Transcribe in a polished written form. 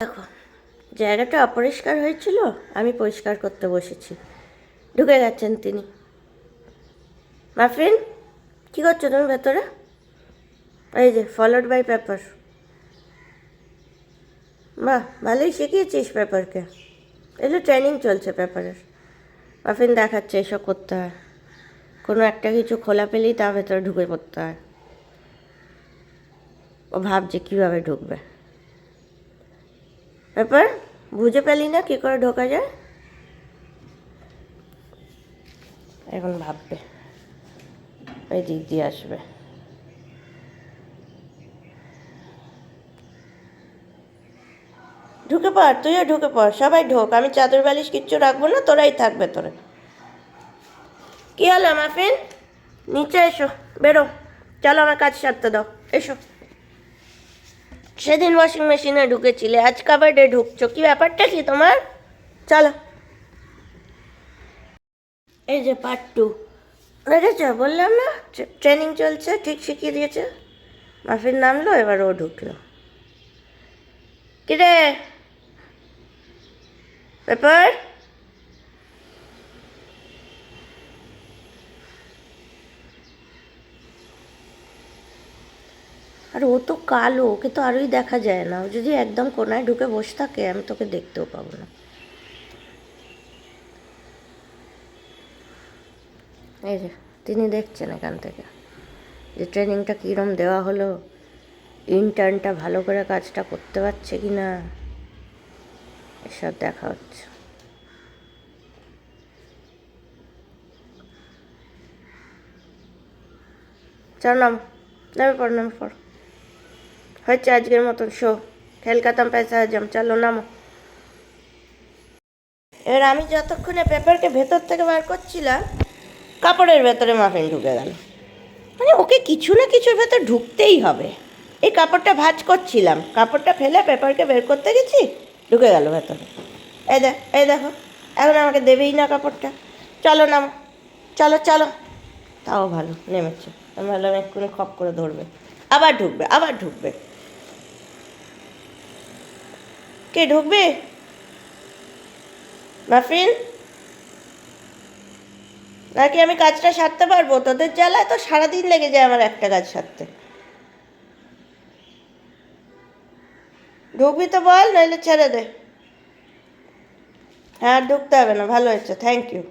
দেখো, জায়গাটা অপরিষ্কার হয়েছিল, আমি পরিষ্কার করতে বসেছি। ঢুকে গেছেন তিনি। মাফিন, কী করছো তুমি ভেতরে? এই যে ফলোড বাই পেপার। বাহ, ভালোই শিখিয়েছিস পেপারকে। এগুলো ট্রেনিং চলছে পেপারের। মাফিন দেখাচ্ছে এসব করতে হয়। কোনো একটা কিছু খোলা পেলেই তার ভেতরে ঢুকে পড়তে হয়। ও ভাবছে কীভাবে ঢুকবে। পেপার বুঝে পেলি না কী করে ঢোকা যায়? এখন ভাববে, এই দিক দিয়ে আসবে। ঢুকে পড়, তুইও ঢুকে পড়, সবাই ঢোক। আমি চাদর বালিশ কিচ্ছু রাখবো না, তোরাই থাকবে তোরা। কী হলো মাফিন? নিচে এসো, বেরো। চলো আমার কাজ সারতে দাও, এসো। সেদিন ওয়াশিং মেশিনে ঢুকেছিলে, আজ কাবার্ডে ঢুকছো, কি ব্যাপারটা কি তোমার? চলো। এই যে পার্ট 2 দেখেছ, বললাম না ট্রেনিং চলছে, ঠিক শিখিয়ে দিয়েছে। মাফিন নামলো, এবার ও ঢুকলো। কিরে পেপার? আর ও তো কালো, ওকে তো আরোই দেখা যায় না। ও যদি একদম কোনায় ঢুকে বসে থাকে, আমি তোকে দেখতেও পাবো না। এই যে তিনি দেখছেন এখান থেকে যে ট্রেনিংটা কীরম দেওয়া হলো, ইন্টার্নটা ভালো করে কাজটা করতে পারছে কি না, এসব দেখা হচ্ছে। চল নাম, নেমে পড়, নেমে পড়। হয়েছে আজকের মতন শো, খেল খতম, পয়সা হজম, চলো নামো। এবার আমি যতক্ষণে পেপারকে ভেতর থেকে বার করছিলাম, কাপড়ের ভেতরে মাফিন ঢুকে গেল। মানে ওকে কিছু না কিছুর ভেতর ঢুকতেই হবে। এই কাপড়টা ভাঁজ করছিলাম, কাপড়টা ফেলে পেপারকে বের করতে গেছি, ঢুকে গেল ভেতরে। এই দেখো, এখন আমাকে দেবেই না কাপড়টা। চলো নামো, চলো চলো। তাও ভালো নেমেছে। আমি ভাবলাম এক্ষুনি খপ করে ধরবে, আবার ঢুকবে, আবার ঢুকবে। কে ঢুকবে? মাফিন, নাকি আমি কাজটা সারতে পারবো? তোদের জ্বালায় তো সারাদিন লেগে যায় আমার একটা কাজ সারতে। ঢুকবি তো বল, নইলে ছেড়ে দে। হ্যাঁ, ঢুকতে হবে না, ভালো হয়েছে, থ্যাংক ইউ।